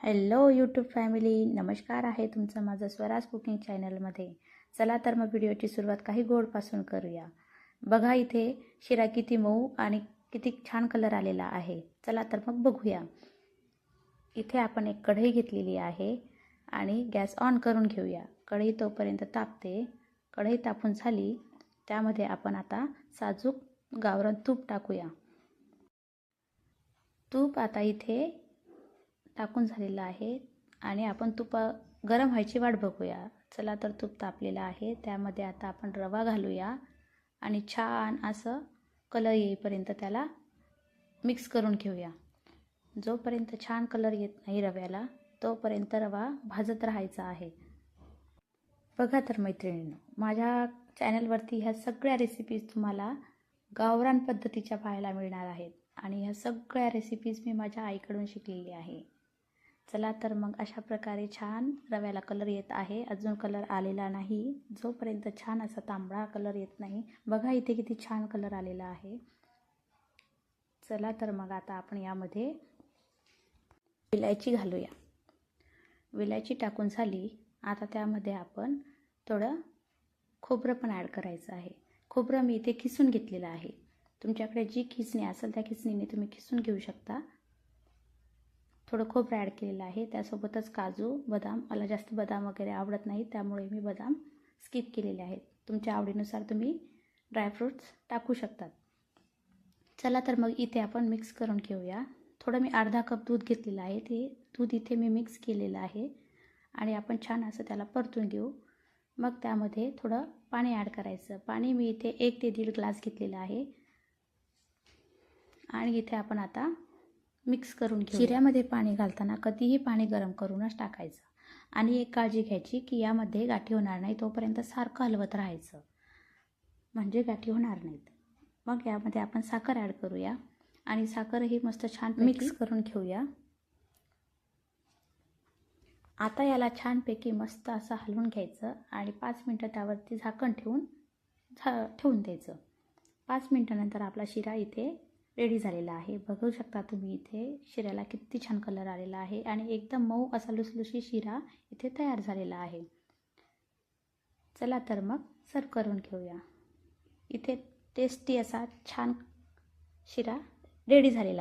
Hello YouTube family, नमस्कार आहे तुमचं माझं स्वराज कुकिंग चॅनलमध्ये. चला तर मग व्हिडिओची सुरुवात काही गोडपासून करूया. बघा इथे शिरा किती मऊ आणि किती छान कलर आलेला आहे. चला तर मग बघूया. इथे आपण एक कढई घेतलेली आहे आणि गॅस ऑन करून घेऊया. कढई तोपर्यंत तापते. कढई तापून झाली, त्यामध्ये आपण आता साजूक गावरान तूप टाकूया. तूप आता इथे टाकून झालेलं आहे आणि आपण तूप गरम व्हायची वाट बघूया. चला तर तूप तापलेलं आहे, त्यामध्ये आता आपण रवा घालूया आणि छान असं कलर येईपर्यंत त्याला मिक्स करून घेऊया. जोपर्यंत छान कलर येत नाही रव्याला, तोपर्यंत रवा भाजत राहायचा आहे. बघा तर मैत्रिणींनो, माझ्या चॅनलवरती ह्या सगळ्या रेसिपीज तुम्हाला गावरान पद्धतीच्या पाहायला मिळणार आहेत आणि ह्या सगळ्या रेसिपीज मी माझ्या आईकडून शिकलेली आहे. चला तर मग अशा प्रकारे छान रव्याला कलर येत आहे. अजून कलर आलेला नाही. जोपर्यंत छान असा तांबडा कलर येत नाही, बघा इथे किती छान कलर आलेला आहे. चला तर मग आता आपण यामध्ये विलायची घालूया. विलायची टाकून झाली, आता त्यामध्ये आपण थोडं खोबरं पण ॲड करायचं आहे. खोबरं मी इथे खिसून घेतलेलं आहे. तुमच्याकडे जी खिसणी असेल त्या खिसणीने तुम्ही खिसून घेऊ शकता. थोडं खोबरं ॲड केलेलं आहे. त्यासोबतच काजू, बदाम, मला जास्त बदाम वगैरे आवडत नाही, त्यामुळे मी बदाम स्किप केलेले आहेत. तुमच्या आवडीनुसार तुम्ही ड्रायफ्रूट्स टाकू शकतात. चला तर मग इथे आपण मिक्स करून घेऊया. थोडं मी अर्धा कप दूध घेतलेलं आहे. ते दूध इथे मी मिक्स केलेलं आहे आणि आपण छान असं त्याला परतून घेऊ. मग त्यामध्ये थोडं पाणी ॲड करायचं. पाणी मी इथे 1 ते 1.5 ग्लास घेतलेलं आहे आणि इथे आपण आता मिक्स करून घेऊ. शिऱ्यामध्ये पाणी घालताना कधीही पाणी गरम करूनच टाकायचं आणि एक काळजी घ्यायची की यामध्ये गाठी होणार नाही, तोपर्यंत सारखं हलवत राहायचं, म्हणजे गाठी होणार नाहीत. मग यामध्ये आपण साखर ॲड करूया आणि साखरही मस्त छान मिक्स करून घेऊया. आता याला छानपैकी मस्त असं हलवून घ्यायचं आणि 5 मिनटं त्यावरती झाकण ठेवून द्यायचं. 5 मिनटानंतर आपला शिरा इथे रेडी झालेला आहे. बघू शकता तुम्ही इथे शिऱ्याला किती छान कलर आलेला आहे आणि एकदम मऊ असा लुसलुशी शिरा इथे तयार झालेला आहे. चला तर मग सर्व करून घेऊया. इथे टेस्टी असा छान शिरा रेडी झालेला आहे.